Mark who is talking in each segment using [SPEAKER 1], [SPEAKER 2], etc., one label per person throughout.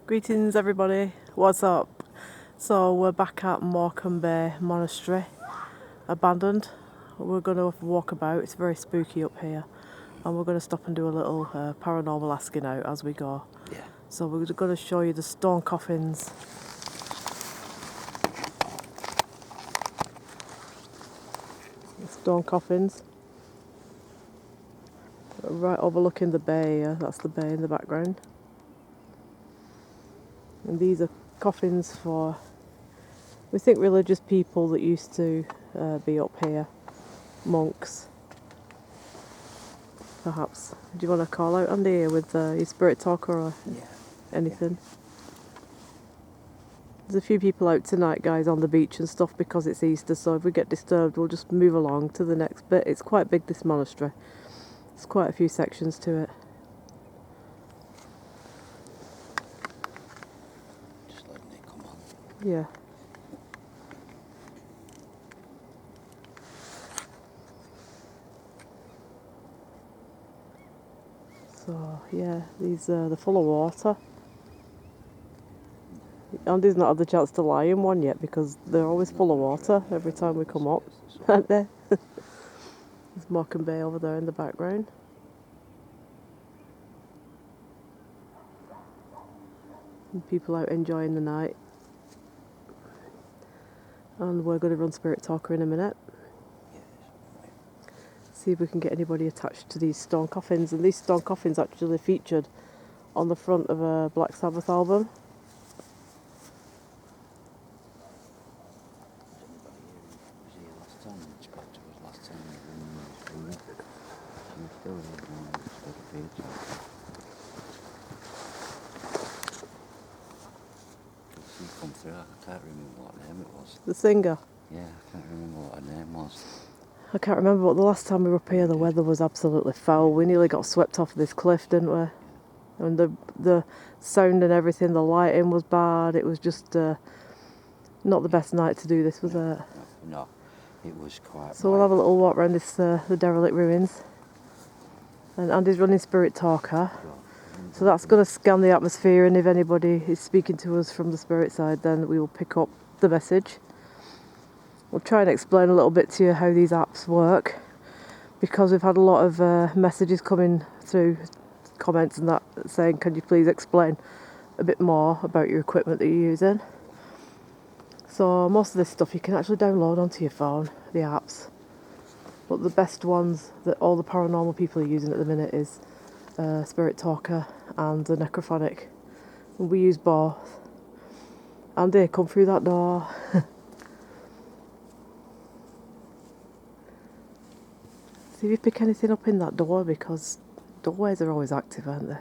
[SPEAKER 1] Greetings everybody, what's up? So we're back at Morecambe monastery, abandoned. We're going to have a walk about, it's very spooky up here. And we're going to stop and do a little paranormal asking out as we go.
[SPEAKER 2] Yeah.
[SPEAKER 1] So we're going to show you the stone coffins. The stone coffins. Right overlooking the bay, that's the bay in the background. And these are coffins for, we think, religious people that used to be up here. Monks. Perhaps. Do you want to call out Andy here with your spirit talker or anything? Yeah. There's a few people out tonight, guys, on the beach and stuff because it's Easter, so if we get disturbed we'll just move along to the next bit. It's quite big, this monastery. There's quite a few sections to it.
[SPEAKER 2] Just letting it come on.
[SPEAKER 1] Yeah. So, yeah, these they're full of water. Andy's not had the chance to lie in one yet because they're always full of water every time we come up, aren't they? There's Morecambe Bay over there in the background. And people out enjoying the night. And we're going to run Spirit Talker in a minute. See if we can get anybody attached to these stone coffins. And these stone coffins actually featured on the front of a Black Sabbath album.
[SPEAKER 2] Come through. I can't remember what name it was.
[SPEAKER 1] The singer?
[SPEAKER 2] Yeah, I can't remember what her name was.
[SPEAKER 1] I can't remember, but the last time we were up here the weather was absolutely foul. We nearly got swept off this cliff, didn't we? And the sound and everything, the lighting was bad. It was just not the best night to do this, was it?
[SPEAKER 2] No, it was quite.
[SPEAKER 1] So we'll have a little walk around this the derelict ruins. And Andy's running Spirit Talker. So that's going to scan the atmosphere, and if anybody is speaking to us from the spirit side, then we will pick up the message. We'll try and explain a little bit to you how these apps work, because we've had a lot of messages coming through, comments and that, saying, can you please explain a bit more about your equipment that you're using. So most of this stuff you can actually download onto your phone, the apps. But the best ones that all the paranormal people are using at the minute is Spirit Talker and the Necrophonic. And we use both. Andy, come through that door. See if you pick anything up in that door, because doorways are always active, aren't they?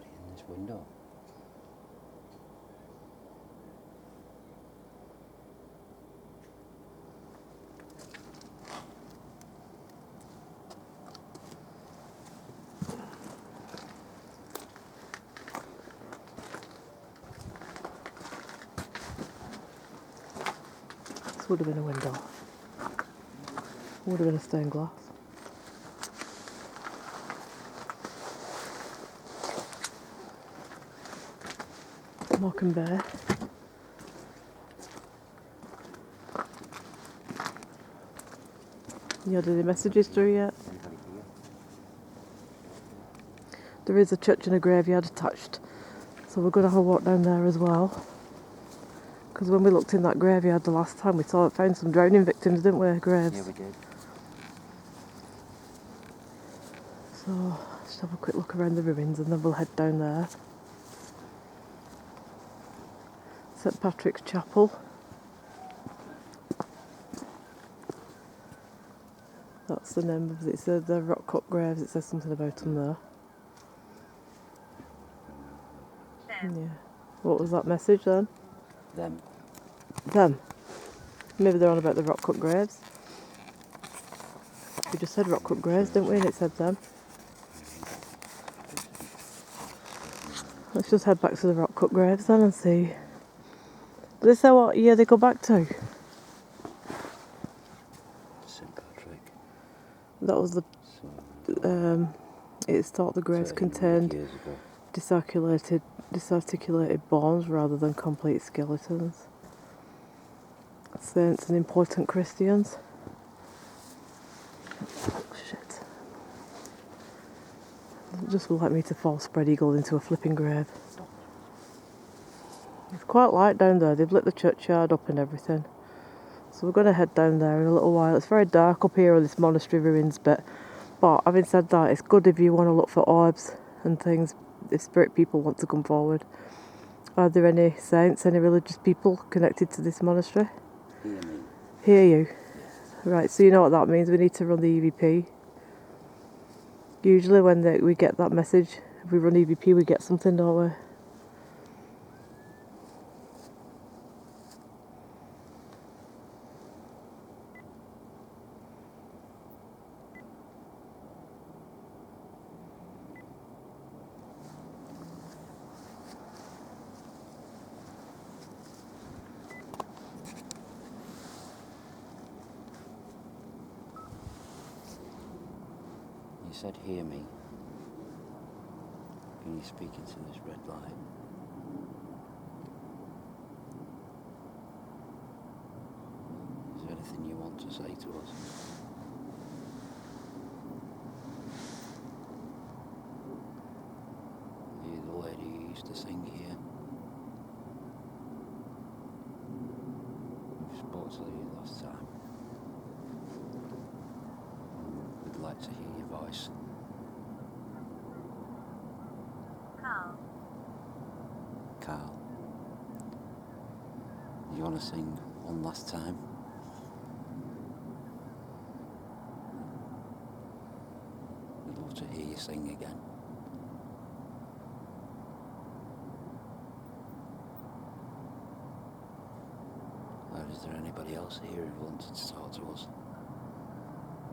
[SPEAKER 2] In this window.
[SPEAKER 1] This would have been a window. Would have been a stained glass. Morecambe Bay. You had any messages through yet? There is a church and a graveyard attached, so we're going to have a walk down there as well. Because when we looked in that graveyard the last time, we found some drowning victims, didn't we? Graves.
[SPEAKER 2] Yeah, we did.
[SPEAKER 1] So just have a quick look around the ruins and then we'll head down there. St Patrick's Chapel. That's the name of it. It's the rock cut graves. It says something about them there. Yeah. What was that message then? Them. Maybe they're on about the rock cut graves. We just said rock cut graves, didn't we? And it said them. Let's just head back to the rock cut graves then and see. Did they say what year they go back to?
[SPEAKER 2] St Patrick.
[SPEAKER 1] That was the
[SPEAKER 2] So
[SPEAKER 1] it's thought the graves
[SPEAKER 2] 1300
[SPEAKER 1] contained
[SPEAKER 2] years ago.
[SPEAKER 1] disarticulated bones rather than complete skeletons. Saints and important Christians. Oh, shit. Just will like me to fall spread eagle into a flipping grave. It's quite light down there. They've lit the churchyard up and everything. So we're going to head down there in a little while. It's very dark up here on this monastery ruins bit. But having said that, it's good if you want to look for orbs and things, if spirit people want to come forward. Are there any saints, any religious people connected to this monastery?
[SPEAKER 2] Hear me.
[SPEAKER 1] Hear you.
[SPEAKER 2] Yes.
[SPEAKER 1] Right, so you know what that means. We need to run the EVP. Usually when we get that message, if we run EVP, we get something, don't we?
[SPEAKER 2] You said hear me. Can you speak into this red light? Is there anything you want to say to us? Are you the lady who used to sing here? We spoke to you last time. We'd like to hear your voice. Carl. You want to sing one last time? We'd love to hear you sing again. Or is there anybody else here who wanted to talk to us?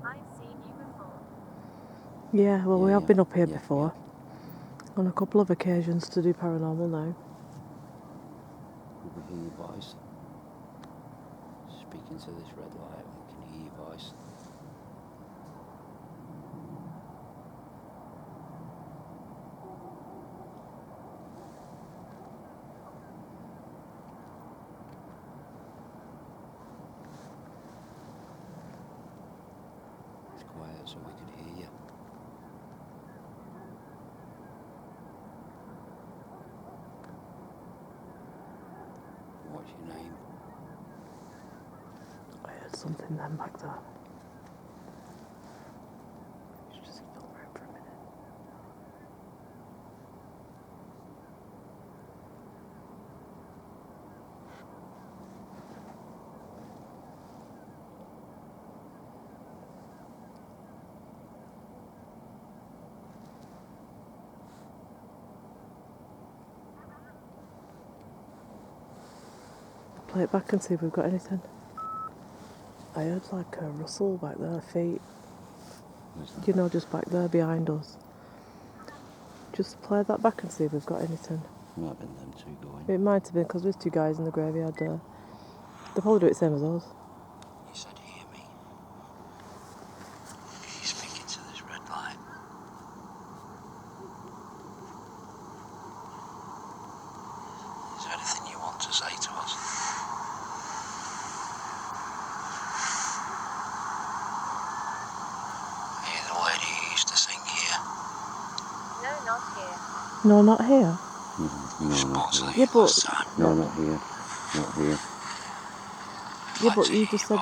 [SPEAKER 3] I've seen you before.
[SPEAKER 1] Yeah, well, we have been up here
[SPEAKER 2] Yeah,
[SPEAKER 1] before. On a couple of occasions to do paranormal now.
[SPEAKER 2] We can hear your voice. Speak into this red light, we can hear your voice. It's quiet so we could hear you. What's your name?
[SPEAKER 1] I heard something then back there. Let's just film around for a minute. Play it back and see if we've got anything. I heard like a rustle back there, feet.
[SPEAKER 2] Who's that?
[SPEAKER 1] You know, just back there behind us. Just play that back and see if we've got anything.
[SPEAKER 2] Might have been them two going.
[SPEAKER 1] It might have been because there's two guys in the graveyard there. They'll probably do it same as us.
[SPEAKER 2] You said hear me. Can you speak into this red light? Is there anything you want to say to us? Are you the lady who used to sing here?
[SPEAKER 3] No, not here.
[SPEAKER 1] No, not here.
[SPEAKER 2] No, not here.
[SPEAKER 1] Yeah, but
[SPEAKER 2] No, not here. Not here.
[SPEAKER 1] yeah, but you just said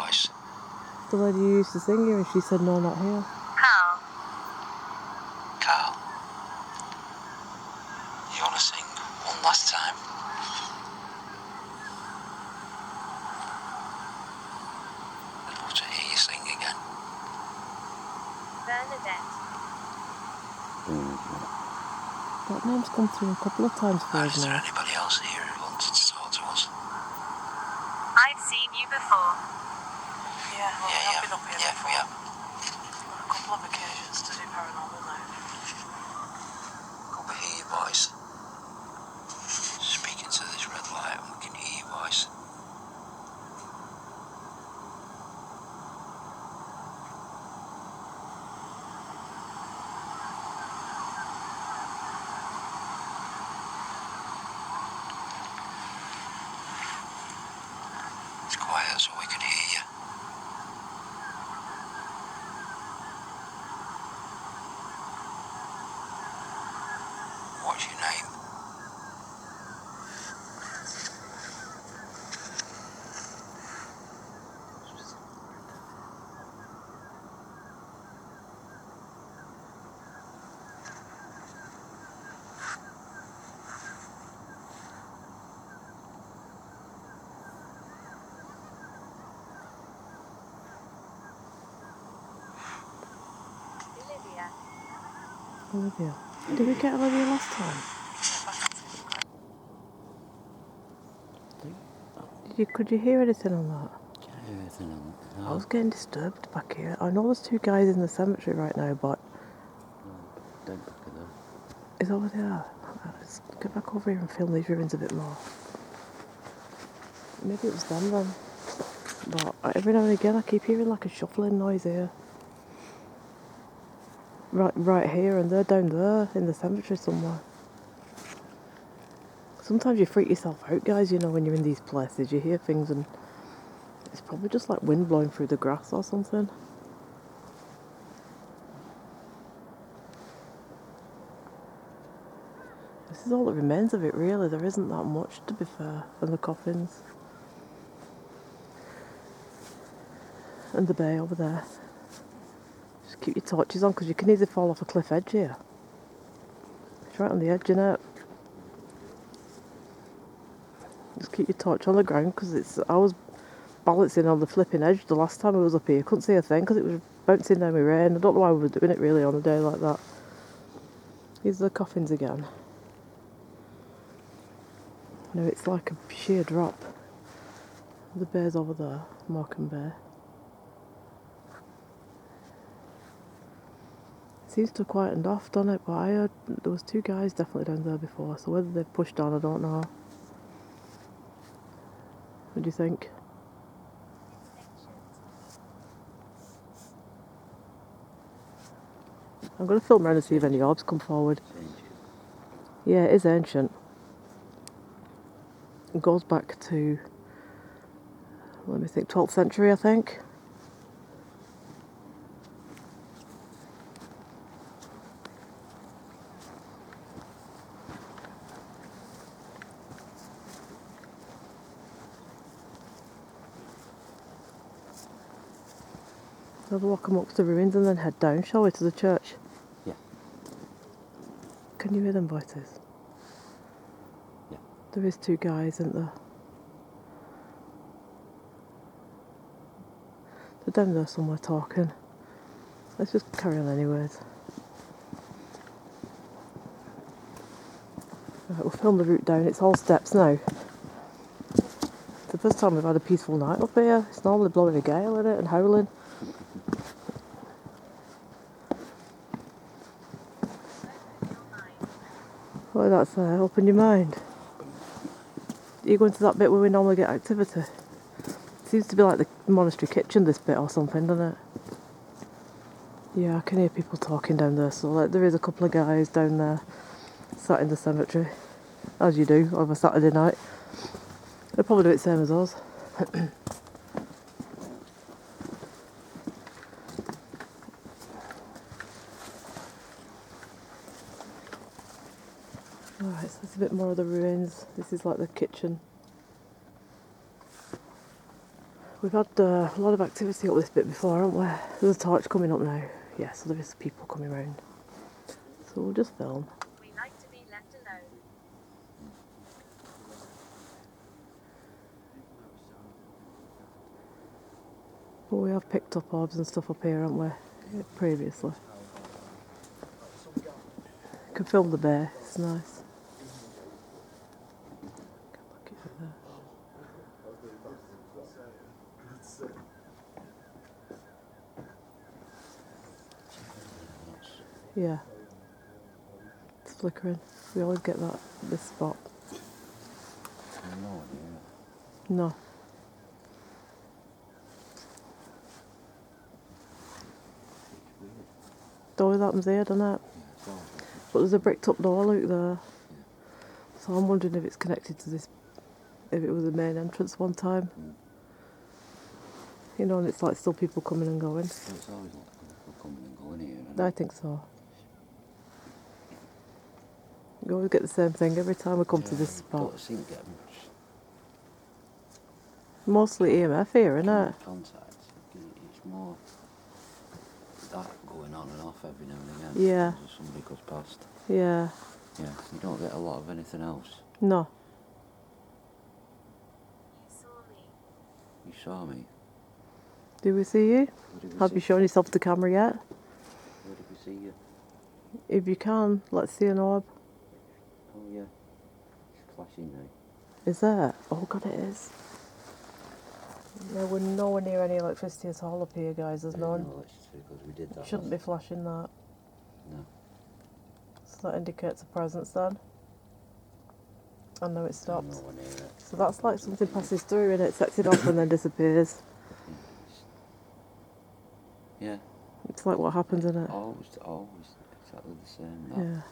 [SPEAKER 1] the lady you used to sing here, and she said no, not here.
[SPEAKER 3] Carl.
[SPEAKER 2] Carl, you want to sing one last time? I'd love to hear you sing again.
[SPEAKER 3] Bernadette.
[SPEAKER 1] That name's come through a couple of times for us
[SPEAKER 2] Is there
[SPEAKER 1] now.
[SPEAKER 2] anybody else here who wanted to talk to us?
[SPEAKER 3] I've seen you before.
[SPEAKER 1] Yeah, well, we have been up here
[SPEAKER 2] Yeah,
[SPEAKER 1] before.
[SPEAKER 2] we have.
[SPEAKER 1] On a couple of occasions to do paranormal now.
[SPEAKER 2] Can we hear your voice? Speak into this red light and we can hear your voice. higher so we could hear you. What's your name?
[SPEAKER 3] Olivia.
[SPEAKER 1] Olivia. Did we get Olivia last time? Could you hear anything on that?
[SPEAKER 2] Can't hear anything on it.
[SPEAKER 1] I was getting disturbed back here. I know there's two guys in the cemetery right now, but
[SPEAKER 2] Don't look at that.
[SPEAKER 1] it's over there. Let's get back over here and film these ruins a bit more. Maybe it was them then. But every now and again I keep hearing like a shuffling noise here. Right here, and they're down there in the cemetery somewhere. Sometimes you freak yourself out, guys, you know, when you're in these places. You hear things and it's probably just like wind blowing through the grass or something. This is all that remains of it, really. There isn't that much, to be fair, and the coffins. And the bay over there. Just keep your torches on, because you can easily fall off a cliff edge here. It's right on the edge, innit? Just keep your torch on the ground, because I was balancing on the flipping edge the last time I was up here. Couldn't see a thing, because it was bouncing down with rain. I don't know why we were doing it, really, on a day like that. Here's the coffins again. No, it's like a sheer drop. The bay's over there, Morecambe Bay. Seems to have quietened off, doesn't it? But I heard there was two guys definitely down there before, so whether they've pushed on, I don't know. What do you think? I'm going to film around and see if any orbs come forward.
[SPEAKER 2] It's ancient.
[SPEAKER 1] Yeah, it is ancient. It goes back to, let me think, 12th century, I think. We'll walk amongst the ruins and then head down, shall we, to the church?
[SPEAKER 2] Yeah.
[SPEAKER 1] Can you hear them voices?
[SPEAKER 2] Yeah.
[SPEAKER 1] There is two guys, isn't there? They're down there somewhere talking. Let's just carry on anyways. Right, we'll film the route down. It's all steps now. It's the first time we've had a peaceful night up here. It's normally blowing a gale, isn't it, and howling. Oh, that's open your mind. You go into that bit where we normally get activity. Seems to be like the monastery kitchen, this bit, or something, doesn't it? Yeah, I can hear people talking down there. So like, there is a couple of guys down there sat in the cemetery, as you do on a Saturday night. They'll probably do it same as us. Alright, so there's a bit more of the ruins. This is like the kitchen. We've had a lot of activity up this bit before, haven't we? There's a torch coming up now. Yeah, so there is people coming round. So we'll just film.
[SPEAKER 3] We like to be left alone.
[SPEAKER 1] But we have picked up orbs and stuff up here, haven't we? Yeah, previously. You can film the bay, it's nice. Look at there. Yeah. It's flickering. We always get that this spot.
[SPEAKER 2] No one here.
[SPEAKER 1] No. Always happens here, doesn't it?
[SPEAKER 2] Yeah,
[SPEAKER 1] But there's a bricked up door, look there. So I'm wondering if it's connected to this, if it was the main entrance one time. You know, and it's like still people coming and going.
[SPEAKER 2] So it's always like people coming and going here. Isn't
[SPEAKER 1] I
[SPEAKER 2] it?
[SPEAKER 1] think so. We always get the same thing every time we come to this spot.
[SPEAKER 2] Don't seem to get much
[SPEAKER 1] Mostly EMF here, isn't it?
[SPEAKER 2] contact. It's more that going on and off every now and again.
[SPEAKER 1] Yeah.
[SPEAKER 2] As somebody goes past.
[SPEAKER 1] Yeah.
[SPEAKER 2] Yeah, you don't get a lot of anything else.
[SPEAKER 1] No.
[SPEAKER 3] You saw me.
[SPEAKER 2] You saw me.
[SPEAKER 1] Do we see you?
[SPEAKER 2] Where did we
[SPEAKER 1] Have
[SPEAKER 2] see
[SPEAKER 1] you shown yourself to the camera yet?
[SPEAKER 2] Where did we see you?
[SPEAKER 1] If you can, let's see an orb.
[SPEAKER 2] Oh yeah. It's flashing now.
[SPEAKER 1] Is there? Oh god, it is. No, we're nowhere near any electricity at all up here, guys. There's none.
[SPEAKER 2] No electricity because we did that.
[SPEAKER 1] Shouldn't be flashing that.
[SPEAKER 2] No.
[SPEAKER 1] So that indicates a presence then. And now it stops.
[SPEAKER 2] Nowhere near it.
[SPEAKER 1] So that's like something passes through and it sets it off and then disappears.
[SPEAKER 2] Yeah.
[SPEAKER 1] It's like what happens in it.
[SPEAKER 2] Always exactly the same. That.
[SPEAKER 1] Yeah.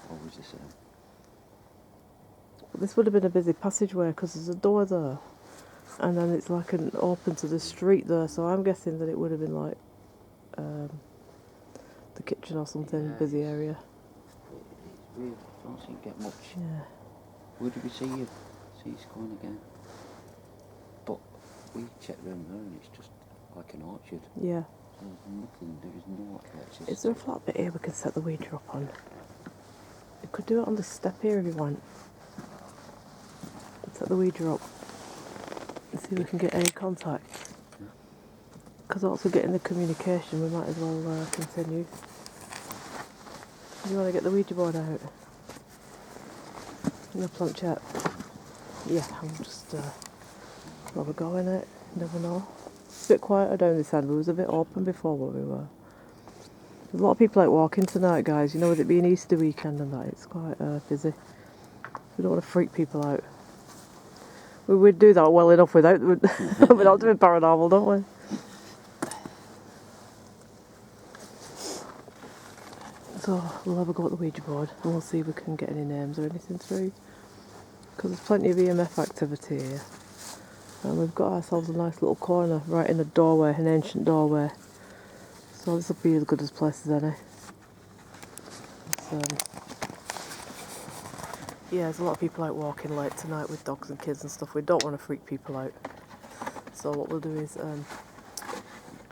[SPEAKER 2] Always the same.
[SPEAKER 1] But this would have been a busy passageway because there's a door there. And then it's like an open to the street there. So I'm guessing that it would have been like the kitchen or something,
[SPEAKER 2] Yeah,
[SPEAKER 1] busy
[SPEAKER 2] it's-
[SPEAKER 1] area.
[SPEAKER 2] It's weird. Don't seem to get much.
[SPEAKER 1] Yeah.
[SPEAKER 2] Where did we see you? See it's going again. But we checked round there and it's just like an orchard.
[SPEAKER 1] Yeah.
[SPEAKER 2] There's nothing, there is no electricity.
[SPEAKER 1] Is there a flat bit here we can set the Ouija up on? You could do it on the step here if you want. Set the Ouija up and see if we can get any contact. Because also getting the communication, we might as well continue. Do you want to get the Ouija board out? In the planchette? Yeah, I'll just have a go in it. Never know. It's a bit quieter down this end. It was a bit open before where we were. There's a lot of people out walking tonight, guys. You know, with it being Easter weekend and that, it's quite busy. We don't want to freak people out. We would do that well enough without doing paranormal, don't we? So we'll have a go at the Ouija board and we'll see if we can get any names or anything through. Because there's plenty of EMF activity here. And we've got ourselves a nice little corner right in a doorway, an ancient doorway. So this will be as good as place as any. Yeah, there's a lot of people out walking late tonight with dogs and kids and stuff. We don't want to freak people out. So what we'll do is,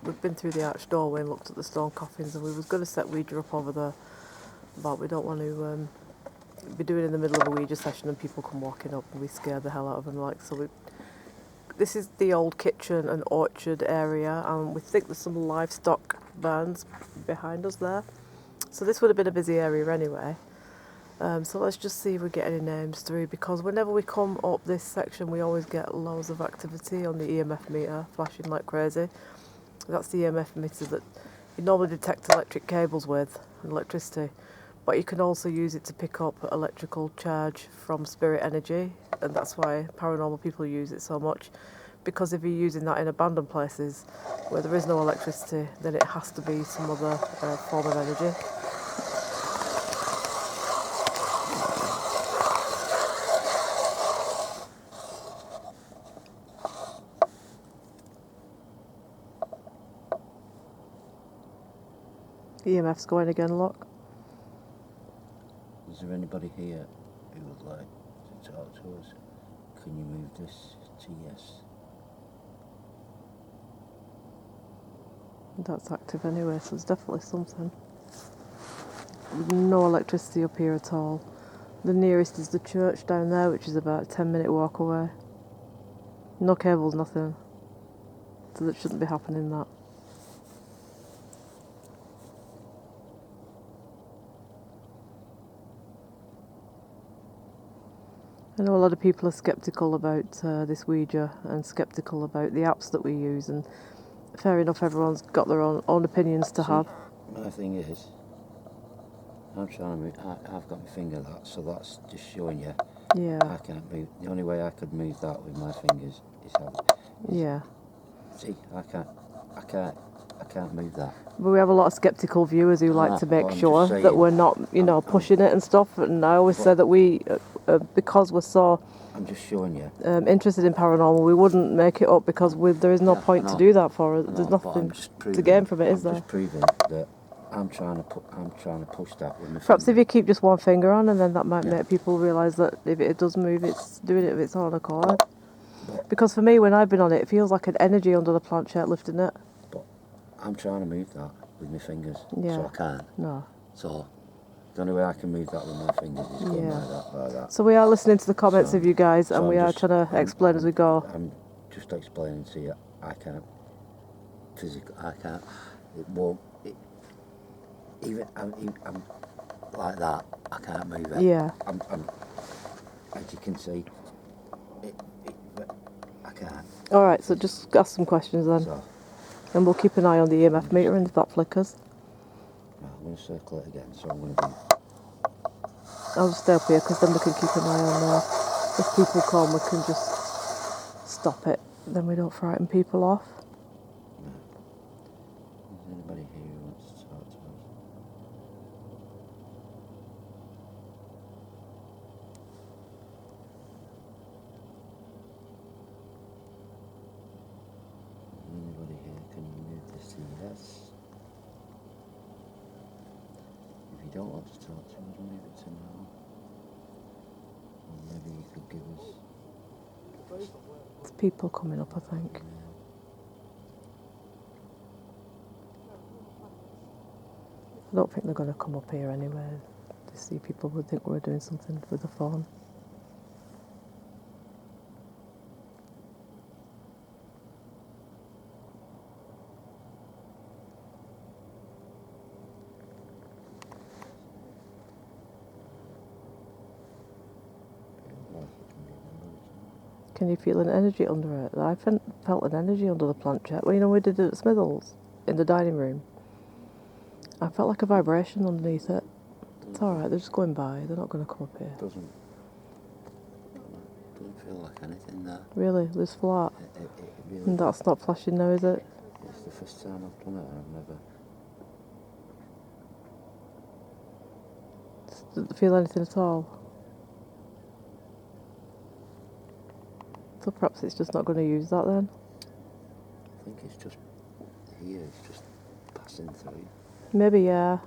[SPEAKER 1] we've been through the arched doorway and looked at the stone coffins, and we was going to set Ouija up over there, but we don't want to be doing it in the middle of a Ouija session and people come walking up and we scare the hell out of them. This is the old kitchen and orchard area, and we think there's some livestock barns behind us there. So this would have been a busy area anyway. So let's just see if we get any names through, because whenever we come up this section we always get loads of activity on the EMF meter flashing like crazy. That's the EMF meter that you normally detect electric cables with and electricity, but you can also use it to pick up electrical charge from spirit energy, and that's why paranormal people use it so much, because if you're using that in abandoned places where there is no electricity, then it has to be some other form of energy. EMF's going again, look.
[SPEAKER 2] Is there anybody here who would like to talk to us? Can you move this to yes?
[SPEAKER 1] That's active anyway, so there's definitely something. No electricity up here at all. The nearest is the church down there, which is about a 10-minute walk away. No cables, nothing. So that shouldn't be happening, that. I know a lot of people are sceptical about this Ouija and sceptical about the apps that we use, and fair enough, everyone's got their own opinions to have.
[SPEAKER 2] My thing is, I'm trying to move, I've got my finger that, so that's just showing you.
[SPEAKER 1] Yeah.
[SPEAKER 2] I can't move. The only way I could move that with my fingers is
[SPEAKER 1] Yeah.
[SPEAKER 2] See, I can't move that.
[SPEAKER 1] But we have a lot of sceptical viewers who like to make
[SPEAKER 2] well, I'm
[SPEAKER 1] sure
[SPEAKER 2] just
[SPEAKER 1] that
[SPEAKER 2] saying,
[SPEAKER 1] we're not, pushing it and stuff. And I always say that we, because we're so
[SPEAKER 2] I'm just showing you.
[SPEAKER 1] interested in paranormal, we wouldn't make it up because there is no
[SPEAKER 2] Yeah,
[SPEAKER 1] point
[SPEAKER 2] I
[SPEAKER 1] to
[SPEAKER 2] know.
[SPEAKER 1] do that for us.
[SPEAKER 2] I know,
[SPEAKER 1] There's
[SPEAKER 2] but
[SPEAKER 1] nothing
[SPEAKER 2] I'm just
[SPEAKER 1] to gain from it, is
[SPEAKER 2] I'm
[SPEAKER 1] there?
[SPEAKER 2] just proving that I'm trying to push that with my
[SPEAKER 1] Perhaps if
[SPEAKER 2] finger.
[SPEAKER 1] you keep just one finger on, and then that might
[SPEAKER 2] Yeah.
[SPEAKER 1] make people realise that if it does move, it's doing it of its own accord.
[SPEAKER 2] But
[SPEAKER 1] Because for me, when I've been on it, it feels like an energy under the planchette lifting it.
[SPEAKER 2] I'm trying to move that with my fingers,
[SPEAKER 1] Yeah.
[SPEAKER 2] so I can't.
[SPEAKER 1] No.
[SPEAKER 2] So the only way I can move that with my fingers is going
[SPEAKER 1] Yeah.
[SPEAKER 2] like that.
[SPEAKER 1] So we are listening to the comments
[SPEAKER 2] So-
[SPEAKER 1] of you guys,
[SPEAKER 2] so
[SPEAKER 1] and
[SPEAKER 2] I'm
[SPEAKER 1] we are
[SPEAKER 2] just-
[SPEAKER 1] trying to explain as we go.
[SPEAKER 2] I'm just explaining to you. I can't physically. I can't. It won't. Even I'm like that. I can't move it.
[SPEAKER 1] Yeah.
[SPEAKER 2] I'm as you can see. I can't.
[SPEAKER 1] All right. So just ask some questions then,
[SPEAKER 2] So
[SPEAKER 1] and we'll keep an eye on the EMF meter, and if that flickers,
[SPEAKER 2] I'm going to circle it again. So I'm going to do.
[SPEAKER 1] I'll just stay up here because then we can keep an eye on. If people come, we can just stop it. Then we don't frighten people off.
[SPEAKER 2] Is anybody here who wants to talk to us? Anybody here? Can you move this to yes? If you don't want to talk to us, move it to no. Or maybe you could give us.
[SPEAKER 1] There's people coming up, I think. I don't think they're going to come up here anyway. To see people would think we're doing something with the phone. Can you feel an energy under it? I felt an energy under the planchette. Well, you know, we did it at Smithles in the dining room. I felt like a vibration underneath it. It's alright, they're just going by. They're not going to come up here.
[SPEAKER 2] Doesn't feel like anything there.
[SPEAKER 1] Really? This flat?
[SPEAKER 2] It really.
[SPEAKER 1] And that's not flashing now, is it?
[SPEAKER 2] It's the first time I've done it, and I've never.
[SPEAKER 1] Doesn't feel anything at all. So perhaps it's just not going to use that then.
[SPEAKER 2] I think it's just here. It's just passing through.
[SPEAKER 1] Maybe, yeah.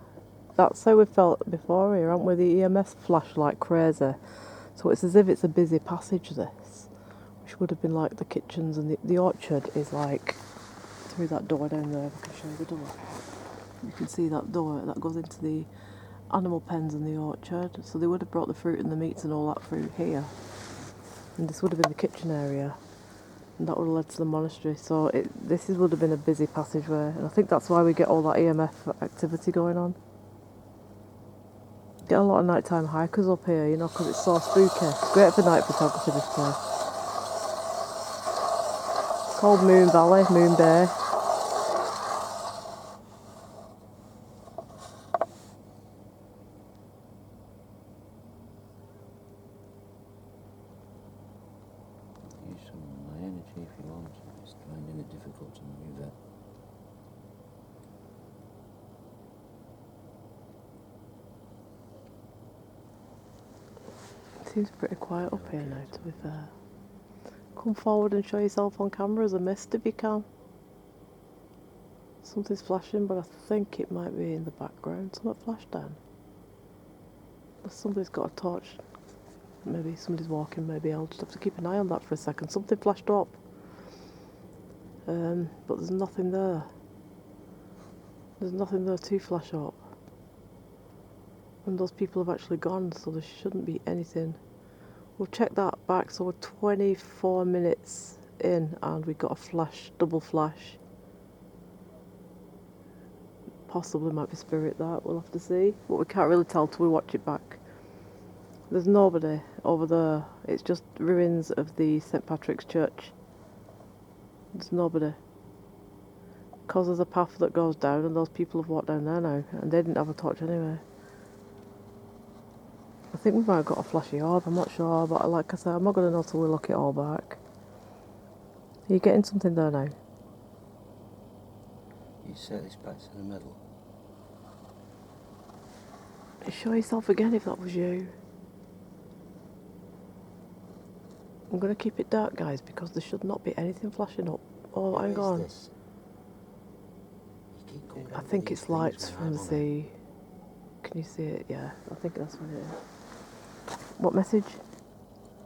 [SPEAKER 1] That's how we felt before here, haven't we? The EMS flashed like crazy. So it's as if it's a busy passage, this. Which would have been like the kitchens, and the orchard is like through that door down there. If I can show you the door. You can see that door that goes into the animal pens in the orchard. So they would have brought the fruit and the meats and all that through here. And this would have been the kitchen area. And that would have led to the monastery. So this would have been a busy passageway. And I think that's why we get all that EMF activity going on. Get a lot of nighttime hikers up here, you know, because it's so spooky. It's great for night photography, this place. It's called Moon Valley, Moon Bay.
[SPEAKER 2] Use some of my energy if you want. It's finding it difficult to move it.
[SPEAKER 1] It seems pretty quiet up here now, to be fair. Come forward and show yourself on camera as a mist if you can. Something's flashing, but I think it might be in the background. Something flashed down. Somebody's got a torch. Maybe somebody's walking, maybe I'll just have to keep an eye on that for a second. Something flashed up. But there's nothing there. There's nothing there to flash up. And those people have actually gone, so there shouldn't be anything. We'll check that back, so we're 24 minutes in and we got a flash, double flash. Possibly might be spirit that, we'll have to see. But we can't really tell till we watch it back. There's nobody over there. It's just ruins of the St. Patrick's Church. There's nobody. Because there's a path that goes down and those people have walked down there now. And they didn't have a torch anyway. I think we might have got a flashy orb, I'm not sure. But like I said, I'm not going to know till we look it all back. Are you getting something there now?
[SPEAKER 2] You set this back to the middle.
[SPEAKER 1] Show yourself again if that was you. I'm going to keep it dark, guys, because there should not be anything flashing up. Oh,
[SPEAKER 2] Who
[SPEAKER 1] hang
[SPEAKER 2] is
[SPEAKER 1] on.
[SPEAKER 2] this? You keep coming
[SPEAKER 1] I
[SPEAKER 2] out with
[SPEAKER 1] think
[SPEAKER 2] these
[SPEAKER 1] it's
[SPEAKER 2] things
[SPEAKER 1] lights
[SPEAKER 2] when
[SPEAKER 1] from
[SPEAKER 2] I'm
[SPEAKER 1] the
[SPEAKER 2] on it.
[SPEAKER 1] sea. Can you see it? Yeah, I think that's what it is. What message?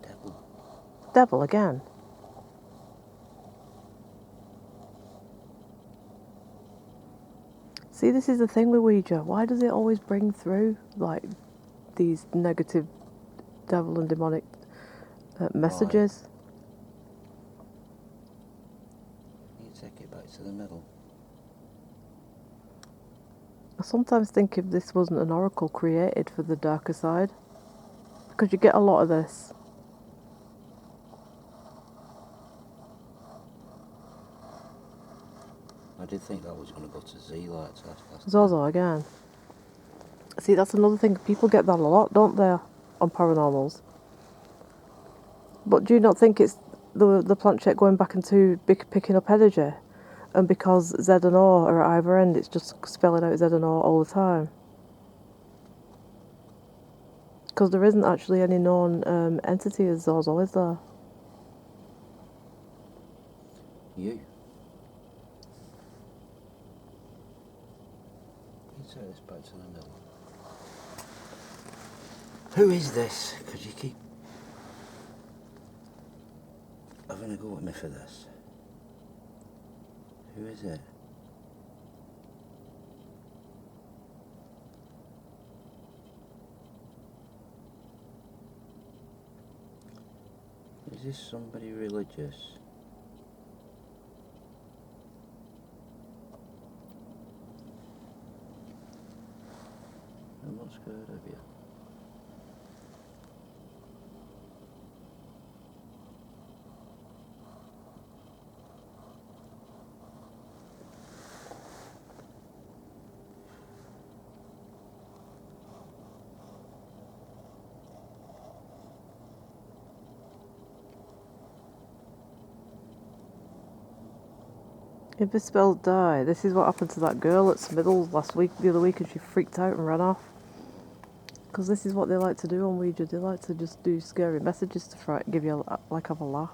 [SPEAKER 2] Devil.
[SPEAKER 1] Devil again. See, this is the thing with Ouija. Why does it always bring through like these negative devil and demonic messages?
[SPEAKER 2] You take it back to the middle.
[SPEAKER 1] I sometimes think if this wasn't an oracle created for the darker side, because you get a lot of this.
[SPEAKER 2] I did think that was going to go to Z lights last time.
[SPEAKER 1] Zozo again. See, that's another thing. People get that a lot, don't they, on paranormals? But do you not think it's the planchette going back into picking up energy? And because Z and O are at either end, it's just spelling out Z and O all the time? Because there isn't actually any known entity as Zozo, is there?
[SPEAKER 2] You take this back to the middle. Who is this? Because you keep having a go at me for this. Who is it? Is this somebody religious? I'm not scared of you.
[SPEAKER 1] If it's spelled die, this is what happened to that girl at Smithles the other week, and she freaked out and ran off. Because this is what they like to do on Ouija. They like to just do scary messages to give you have a laugh.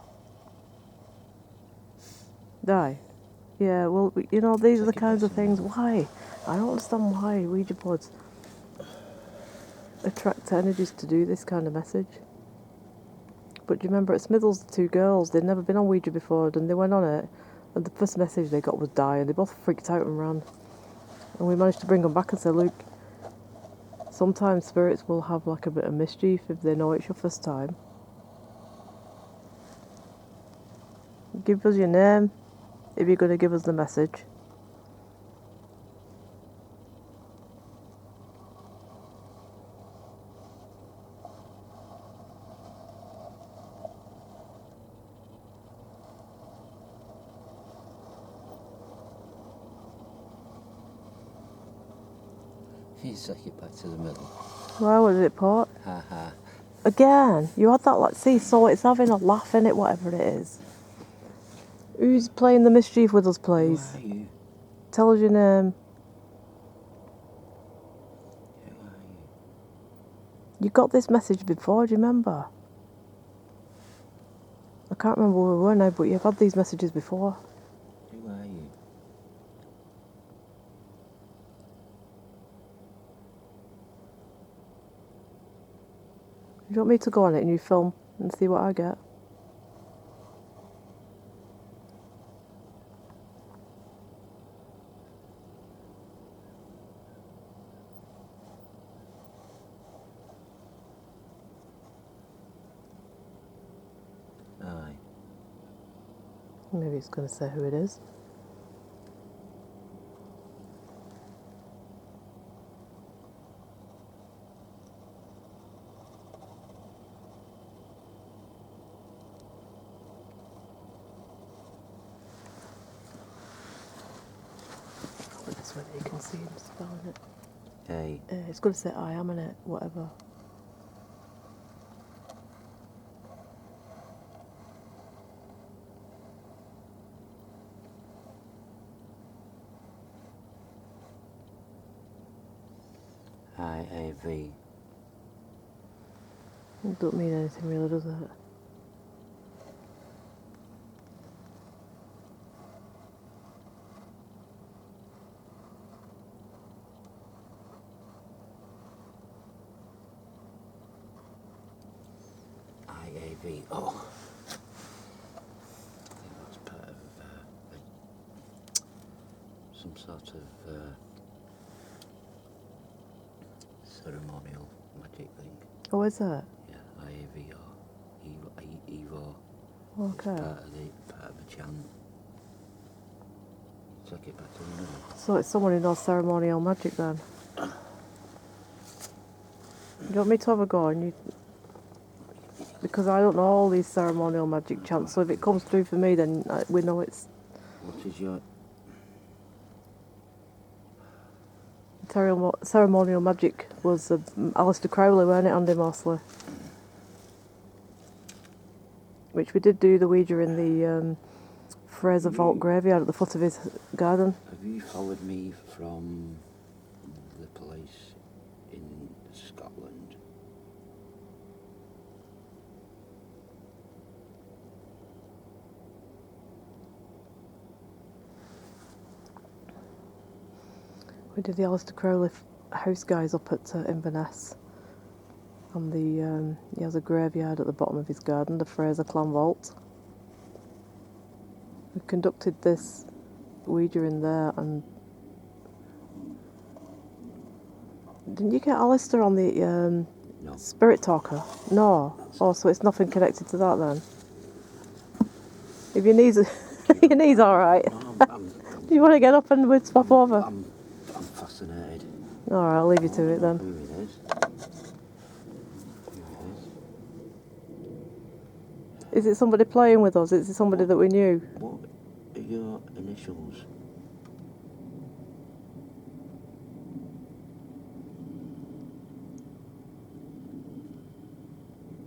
[SPEAKER 1] Die. Yeah, well, you know, these are the
[SPEAKER 2] Take it
[SPEAKER 1] kinds
[SPEAKER 2] back
[SPEAKER 1] of
[SPEAKER 2] to the
[SPEAKER 1] things.
[SPEAKER 2] middle.
[SPEAKER 1] Why? I don't understand why Ouija boards attract energies to do this kind of message. But do you remember at Smithles, the two girls, they'd never been on Ouija before, and they went on it, and the first message they got was die, and they both freaked out and ran. And we managed to bring them back and say, look, sometimes spirits will have like a bit of mischief if they know it's your first time. Give us your name if you're going to give us the message.
[SPEAKER 2] You take it back to the middle.
[SPEAKER 1] Where was it, Port?
[SPEAKER 2] Ha ha.
[SPEAKER 1] Again, you had that, like, see, so it's having a laugh in it, whatever it is. Who's playing the mischief with us, please?
[SPEAKER 2] Who are you?
[SPEAKER 1] Tell us your name.
[SPEAKER 2] Who are you?
[SPEAKER 1] You got this message before, do you remember? I can't remember where we were now, but you've had these messages before.
[SPEAKER 2] Who are you?
[SPEAKER 1] Do you want me to go on it and you film and see what I get?
[SPEAKER 2] Aye.
[SPEAKER 1] Maybe it's going to say who it is. This way you can see him spelling it.
[SPEAKER 2] Hey.
[SPEAKER 1] It's going to say I am in it, whatever.
[SPEAKER 2] IAV.
[SPEAKER 1] It don't mean anything really, does it?
[SPEAKER 2] AVO. I think that's part of some sort of ceremonial magic thing.
[SPEAKER 1] Oh, is it?
[SPEAKER 2] Yeah, AVO. Evo.
[SPEAKER 1] Okay.
[SPEAKER 2] It's part of the chant. Take it back to the middle.
[SPEAKER 1] So it's someone who knows ceremonial magic then. You want me to have a go? And you, because I don't know all these ceremonial magic chants, so if it comes through for me, then we know it's
[SPEAKER 2] What is your...
[SPEAKER 1] ceremonial magic was Alistair Crowley, weren't it, Andy Mosley? Which we did do the Ouija in the Fraser Vault graveyard at the foot of his garden.
[SPEAKER 2] Have you followed me from the place in Scotland?
[SPEAKER 1] We did the Alistair Crowley house guys up at Inverness. And he has a graveyard at the bottom of his garden, the Fraser Clan Vault. We conducted this Ouija in there, and didn't you get Alistair on the
[SPEAKER 2] No.
[SPEAKER 1] Spirit Talker? No. Oh, so it's nothing connected to that then. If your knees, your knees all right. Do you want to get up and we'd swap over?
[SPEAKER 2] I'm fascinated.
[SPEAKER 1] All right, I'll leave you to it then.
[SPEAKER 2] Who it is.
[SPEAKER 1] Is it somebody playing with us? Is it somebody that we knew?
[SPEAKER 2] What are your initials?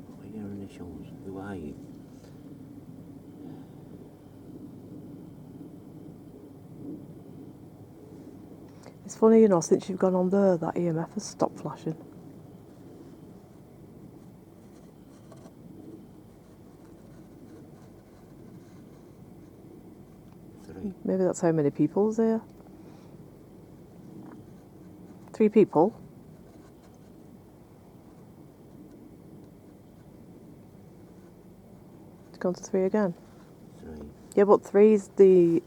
[SPEAKER 2] What are your initials? Who are you?
[SPEAKER 1] It's funny, you know, since you've gone on there, that EMF has stopped flashing.
[SPEAKER 2] Three.
[SPEAKER 1] Maybe that's how many people's there. 3 people. It's gone to 3 again.
[SPEAKER 2] 3.
[SPEAKER 1] Yeah, but 3's the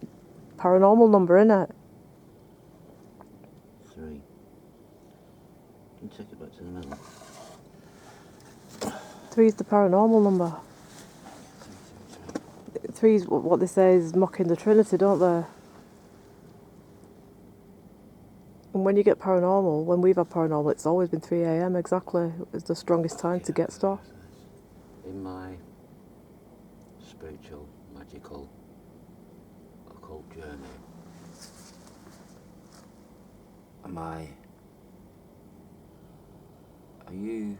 [SPEAKER 1] paranormal number, innit?
[SPEAKER 2] 3. Can you take it back to the middle?
[SPEAKER 1] 3's the paranormal number. 3's what they say is mocking the Trinity, don't they? And when you get paranormal, when we've had paranormal, it's always been 3 a.m. exactly. It's the strongest time to get stuff.
[SPEAKER 2] In my spiritual, magical, occult journey, are you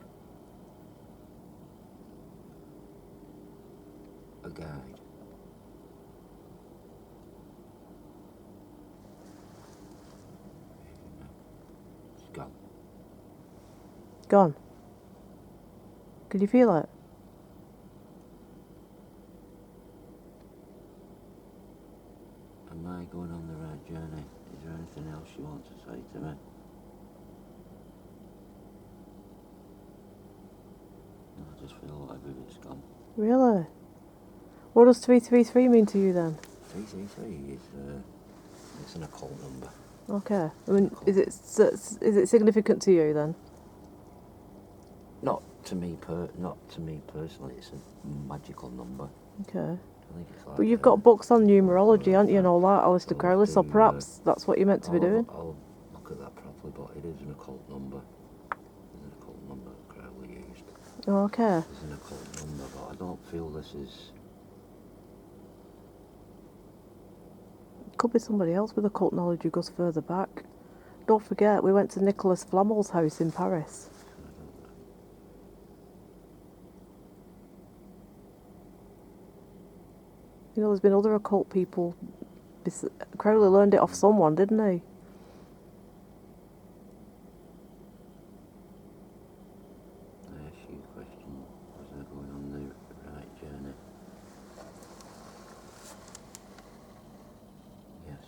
[SPEAKER 2] a guide? It's gone.
[SPEAKER 1] Gone. Can you feel it?
[SPEAKER 2] Am I going on the right journey? Is there anything else you want to say to me? No, I just feel like it's gone.
[SPEAKER 1] Really? What does 333 mean to you then?
[SPEAKER 2] 333 is it's an occult number.
[SPEAKER 1] Okay. I mean, is it significant to you then?
[SPEAKER 2] Not to me personally. It's a magical number.
[SPEAKER 1] Okay.
[SPEAKER 2] I think it's like.
[SPEAKER 1] But you've got books on numerology, haven't you, and all that, Alistair Crowley, so perhaps that's what you're meant to be doing.
[SPEAKER 2] I'll look at that properly, but it is an occult number. It's an occult number that Crowley used.
[SPEAKER 1] Oh, okay.
[SPEAKER 2] It's an occult number, but I don't feel this is.
[SPEAKER 1] Could be somebody else with occult knowledge who goes further back. Don't forget, we went to Nicolas Flamel's house in Paris. You know, there's been other occult people. Crowley learned it off someone, didn't he?
[SPEAKER 2] I ask you a question. Was I going on the right journey? Yes.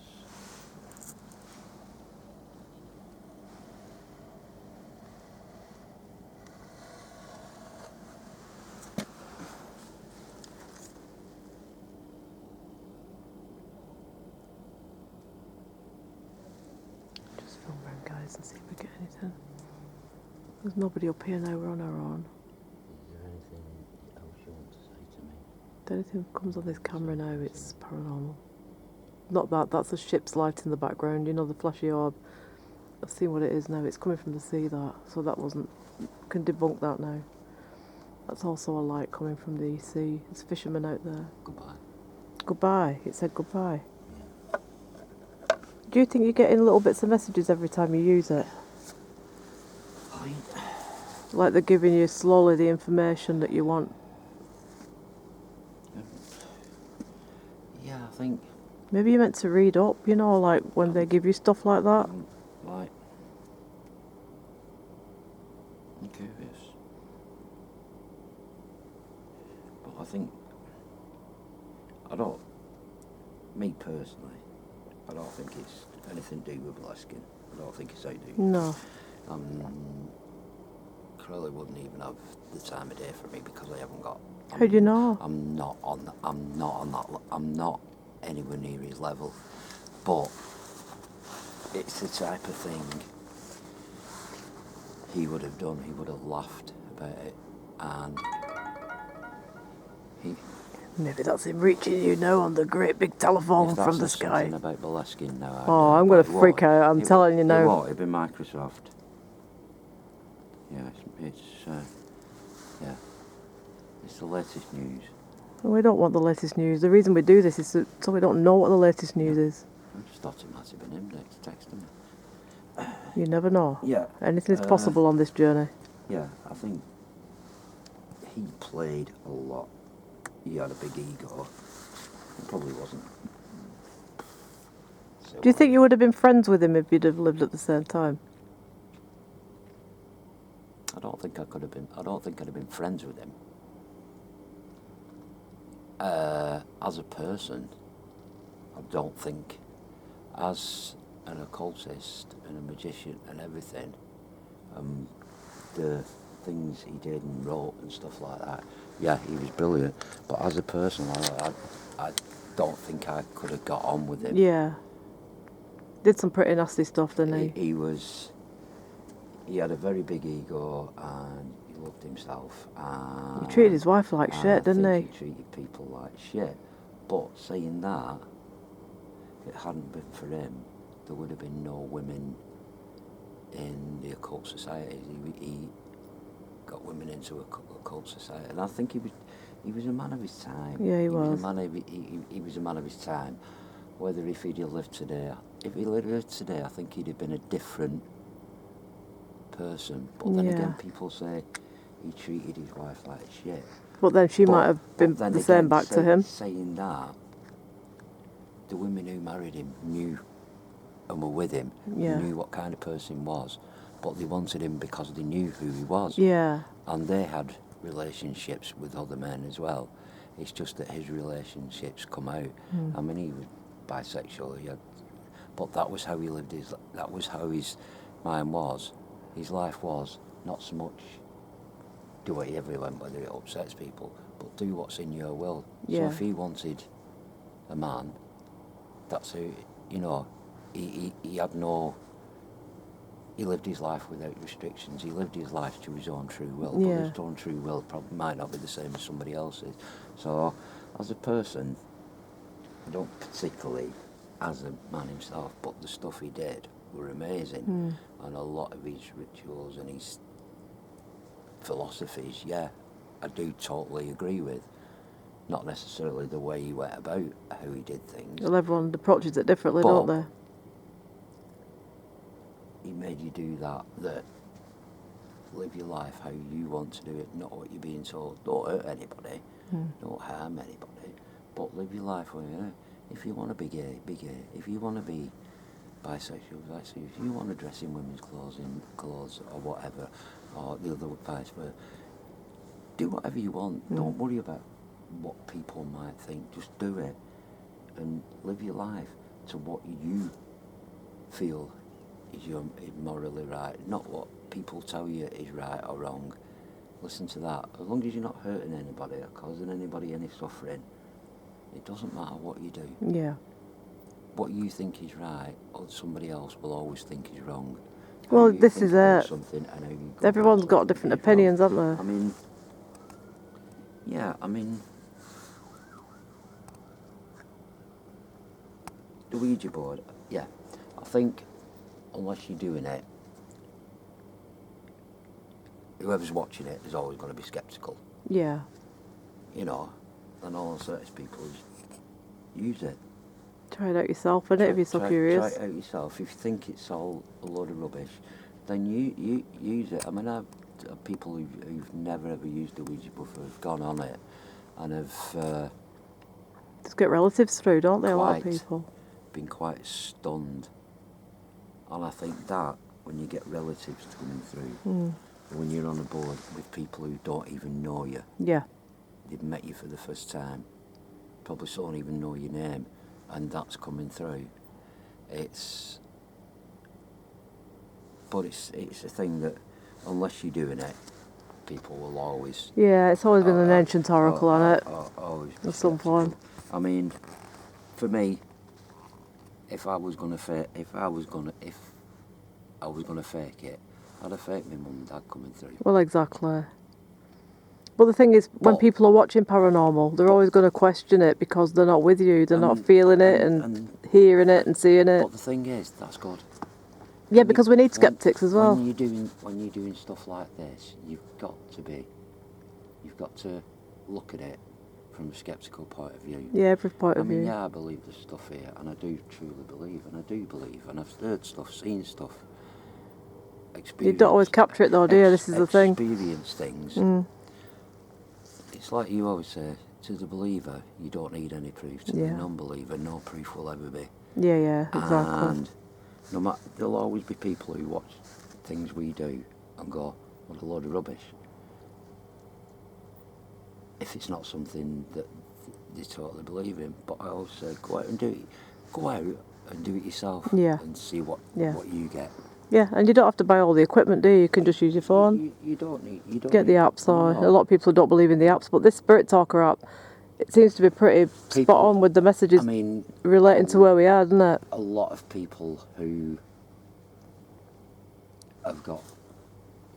[SPEAKER 1] There's nobody up here now, we're on our own.
[SPEAKER 2] Is there anything else you want to say to me?
[SPEAKER 1] If anything comes on this camera now, it's paranormal. Not that, that's a ship's light in the background, you know, the flashy orb. I've seen what it is now, it's coming from the sea, that. So that wasn't, can debunk that now. That's also a light coming from the sea. There's fishermen out there.
[SPEAKER 2] Goodbye.
[SPEAKER 1] Goodbye, it said goodbye.
[SPEAKER 2] Yeah.
[SPEAKER 1] Do you think you're getting little bits of messages every time you use it?
[SPEAKER 2] Fine.
[SPEAKER 1] Like they're giving you slowly the information that you want?
[SPEAKER 2] Yeah, I think.
[SPEAKER 1] Maybe you're meant to read up, you know, like when they give you stuff like that.
[SPEAKER 2] Like. I'm curious. But I think. Me personally, I don't think it's anything to do with Bleskin. I don't think it's anything.
[SPEAKER 1] No.
[SPEAKER 2] Crowley wouldn't even have the time of day for me because I haven't got.
[SPEAKER 1] How do you know?
[SPEAKER 2] I'm not on that. I'm not anywhere near his level. But it's the type of thing he would have done. He would have laughed about it, and he.
[SPEAKER 1] Maybe that's him reaching you now on the great big telephone from the sky.
[SPEAKER 2] Something about Boleskine now.
[SPEAKER 1] Oh, I'm going to freak out. I'm telling you now.
[SPEAKER 2] What? It'd be Microsoft. Yeah, it's the latest news.
[SPEAKER 1] We don't want the latest news. The reason we do this is so we don't know what the latest news is.
[SPEAKER 2] I just thought it might have been him next texting me.
[SPEAKER 1] You never know.
[SPEAKER 2] Yeah.
[SPEAKER 1] Anything's possible on this journey.
[SPEAKER 2] Yeah, I think he played a lot. He had a big ego. He probably wasn't.
[SPEAKER 1] Do you think you would have been friends with him if you'd have lived at the same time?
[SPEAKER 2] I don't think I could have been. I don't think I'd have been friends with him. As a person, I don't think. As an occultist and a magician and everything, the things he did and wrote and stuff like that, yeah, he was brilliant. But as a person, I don't think I could have got on with him.
[SPEAKER 1] Yeah. Did some pretty nasty stuff, didn't he?
[SPEAKER 2] He had a very big ego and he loved himself. And
[SPEAKER 1] He treated his wife like shit, didn't he?
[SPEAKER 2] He treated people like shit. But saying that, if it hadn't been for him, there would have been no women in the occult society. He got women into occult society, and I think he was a man of his time.
[SPEAKER 1] Yeah, he was.
[SPEAKER 2] He was a man of his time. Whether if he'd have lived today, I think he'd have been a different person. But then again, people say he treated his wife like shit.
[SPEAKER 1] But then she might have been the same back to him.
[SPEAKER 2] Saying that, the women who married him knew and were with him, knew what kind of person he was, but they wanted him because they knew who he was.
[SPEAKER 1] Yeah.
[SPEAKER 2] And they had relationships with other men as well. It's just that his relationships come out. I mean, he was bisexual, but that was how he lived that was how his mind was. His life was not so much do whatever he went, whether it upsets people, but do what's in your will.
[SPEAKER 1] Yeah.
[SPEAKER 2] So if he wanted a man, that's who, he had no, he lived his life without restrictions. He lived his life to his own true will, but his own true will probably might not be the same as somebody else's. So as a person, I don't particularly, as a man himself, but the stuff he did were amazing. And a lot of his rituals and his philosophies, I do totally agree with. Not necessarily the way he went about how he did things.
[SPEAKER 1] Well, everyone approaches it differently, don't they?
[SPEAKER 2] He made you do that live your life how you want to do it, not what you're being told. Don't hurt anybody, don't harm anybody, but live your life where, if you want to be gay, be gay. If you want to be bisexual, bisexual. If you want to dress in women's clothes or whatever, or the other vice versa, do whatever you want. Don't worry about what people might think. Just do it and live your life to what you feel is morally right, not what people tell you is right or wrong. Listen to that. As long as you're not hurting anybody or causing anybody any suffering, it doesn't matter what you do.
[SPEAKER 1] Yeah.
[SPEAKER 2] What you think is right, or somebody else will always think is wrong.
[SPEAKER 1] Well,
[SPEAKER 2] how you
[SPEAKER 1] this
[SPEAKER 2] think
[SPEAKER 1] is
[SPEAKER 2] about
[SPEAKER 1] it.
[SPEAKER 2] something and how you go
[SPEAKER 1] Everyone's
[SPEAKER 2] about
[SPEAKER 1] got
[SPEAKER 2] something
[SPEAKER 1] different
[SPEAKER 2] is wrong.
[SPEAKER 1] opinions, haven't
[SPEAKER 2] I
[SPEAKER 1] they?
[SPEAKER 2] mean, yeah, I mean, the Ouija board, yeah. I think unless you're doing it, whoever's watching it is always going to be sceptical,
[SPEAKER 1] Yeah.
[SPEAKER 2] you know. And all certain people use it.
[SPEAKER 1] Try it out yourself, innit, if you're so
[SPEAKER 2] Try
[SPEAKER 1] curious.
[SPEAKER 2] it out yourself. If you think it's all a load of rubbish, then you use it. I mean, I've people who've never ever used a Ouija board have gone on it and have
[SPEAKER 1] Just get relatives through, don't they? A lot of
[SPEAKER 2] quite
[SPEAKER 1] people.
[SPEAKER 2] been quite stunned. And I think that when you get relatives coming through, when you're on a board with people who don't even know you,
[SPEAKER 1] Yeah.
[SPEAKER 2] they've met you for the first time, probably don't even know your name, and that's coming through. But it's a thing that unless you're doing it, people will always.
[SPEAKER 1] Yeah, it's always been an ancient oracle, hasn't it?
[SPEAKER 2] Always be
[SPEAKER 1] At some point.
[SPEAKER 2] sceptical. I mean, for me, if I was gonna fake it, I'd have faked my mum and dad coming through.
[SPEAKER 1] Well, exactly. But the thing is, when
[SPEAKER 2] But-
[SPEAKER 1] people are watching paranormal, they're always going to question it because they're not with you. They're not feeling it and hearing it and seeing it.
[SPEAKER 2] But the thing is, that's good.
[SPEAKER 1] Yeah, because we need skeptics as well.
[SPEAKER 2] When you're doing stuff like this, you've got to look at it from a sceptical point of view.
[SPEAKER 1] Yeah, every point
[SPEAKER 2] I
[SPEAKER 1] of
[SPEAKER 2] mean,
[SPEAKER 1] view.
[SPEAKER 2] yeah, I believe there's stuff here, and I do truly believe, and I've heard stuff, seen stuff,
[SPEAKER 1] You don't always capture it though, do you? This is the thing.
[SPEAKER 2] Experience things. It's like you always say, to the believer, you don't need any proof. To the
[SPEAKER 1] Yeah.
[SPEAKER 2] non-believer, no proof will ever be.
[SPEAKER 1] Yeah, exactly.
[SPEAKER 2] And no matter, there'll always be people who watch things we do and go, what a load of rubbish. If it's not something that they totally believe in. But I always say, go out and do it yourself.
[SPEAKER 1] Yeah.
[SPEAKER 2] And see what
[SPEAKER 1] Yeah.
[SPEAKER 2] you get.
[SPEAKER 1] Yeah, and you don't have to buy all the equipment, do you? You can just use your phone.
[SPEAKER 2] You don't need.
[SPEAKER 1] Get the apps, or
[SPEAKER 2] no.
[SPEAKER 1] a lot of people don't believe in the apps, but this Spirit Talker app, it seems to be pretty spot on with the messages
[SPEAKER 2] I mean,
[SPEAKER 1] relating to where we are, doesn't it?
[SPEAKER 2] a lot of people who have got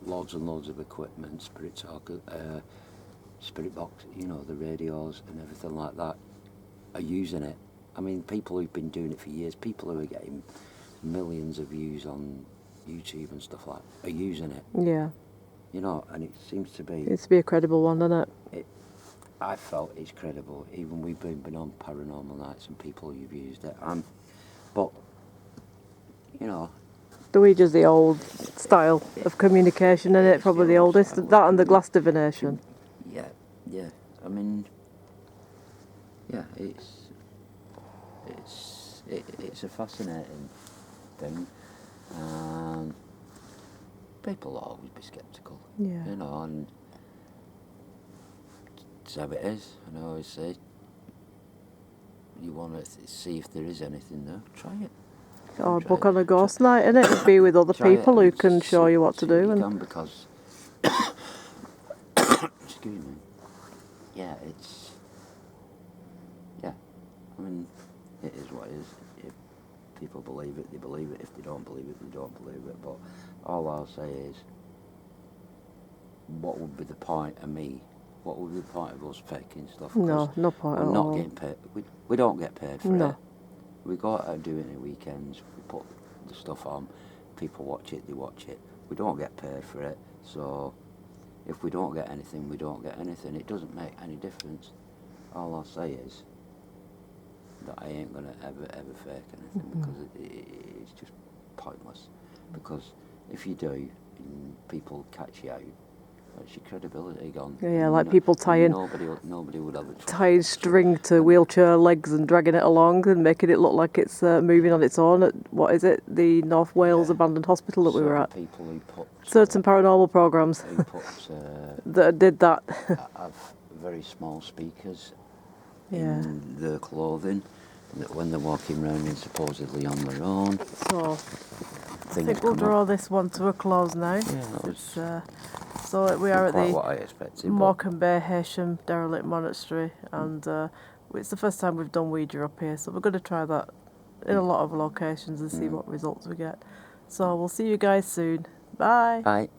[SPEAKER 2] loads and loads of equipment, Spirit Talker, Spirit Box, you know, the radios and everything like that, are using it. I mean, people who've been doing it for years, people who are getting millions of views on YouTube and stuff like that, are using it.
[SPEAKER 1] Yeah.
[SPEAKER 2] You know, and it seems to be.
[SPEAKER 1] It needs to be a credible one, doesn't it?
[SPEAKER 2] I felt it's credible. Even we've been on paranormal nights and people who've used it. But you know,
[SPEAKER 1] The Ouija's the old style of communication, isn't it?
[SPEAKER 2] It's
[SPEAKER 1] Probably
[SPEAKER 2] the
[SPEAKER 1] the
[SPEAKER 2] old
[SPEAKER 1] oldest.
[SPEAKER 2] style of
[SPEAKER 1] That and the glass divination.
[SPEAKER 2] yeah. I mean, yeah, it's a fascinating thing. People will always be sceptical.
[SPEAKER 1] Yeah.
[SPEAKER 2] You know, and it's how it is. And I always say, you want to see if there is anything there, try it.
[SPEAKER 1] Or
[SPEAKER 2] Try
[SPEAKER 1] book
[SPEAKER 2] it.
[SPEAKER 1] on a ghost night, innit? Be with other
[SPEAKER 2] Try it
[SPEAKER 1] people who
[SPEAKER 2] and
[SPEAKER 1] can show
[SPEAKER 2] see-
[SPEAKER 1] you what to
[SPEAKER 2] see
[SPEAKER 1] do.
[SPEAKER 2] you
[SPEAKER 1] And
[SPEAKER 2] can, because excuse me. Yeah, I mean, it is what it is. If people believe it, they believe it. If they don't believe it, they don't believe it. But all I'll say is, what would be the point of me? What would be the point of us faking stuff? 'Cause
[SPEAKER 1] no, no point
[SPEAKER 2] we're
[SPEAKER 1] at
[SPEAKER 2] not
[SPEAKER 1] all.
[SPEAKER 2] getting paid. We don't get paid for
[SPEAKER 1] No.
[SPEAKER 2] it. We go out and do it on weekends. We put the stuff on. People watch it. They watch it. We don't get paid for it. So if we don't get anything, we don't get anything. It doesn't make any difference. All I'll say is that I ain't gonna ever fake anything, because it's just pointless. Because if you do, and people catch you out, that's your credibility gone.
[SPEAKER 1] Yeah, like people tying
[SPEAKER 2] Nobody would ever trust
[SPEAKER 1] tying string to wheelchair legs and dragging it along and making it look like it's moving on its own at, what is it, the North Wales
[SPEAKER 2] Yeah.
[SPEAKER 1] Abandoned Hospital that we were at.
[SPEAKER 2] People who put
[SPEAKER 1] Certain paranormal programmes
[SPEAKER 2] who put
[SPEAKER 1] that did that.
[SPEAKER 2] have very small speakers
[SPEAKER 1] Yeah.
[SPEAKER 2] in their clothing, that when they're walking around and supposedly on their own,
[SPEAKER 1] So I
[SPEAKER 2] things
[SPEAKER 1] think we'll
[SPEAKER 2] come up.
[SPEAKER 1] draw this one to a close now.
[SPEAKER 2] Yeah, that was
[SPEAKER 1] So we are at
[SPEAKER 2] quite
[SPEAKER 1] the
[SPEAKER 2] what I expected. but
[SPEAKER 1] Morecambe Haitian derelict monastery, and it's the first time we've done Ouija up here, so we're going to try that in a lot of locations and see what results we get. So we'll see you guys soon. Bye.
[SPEAKER 2] Bye.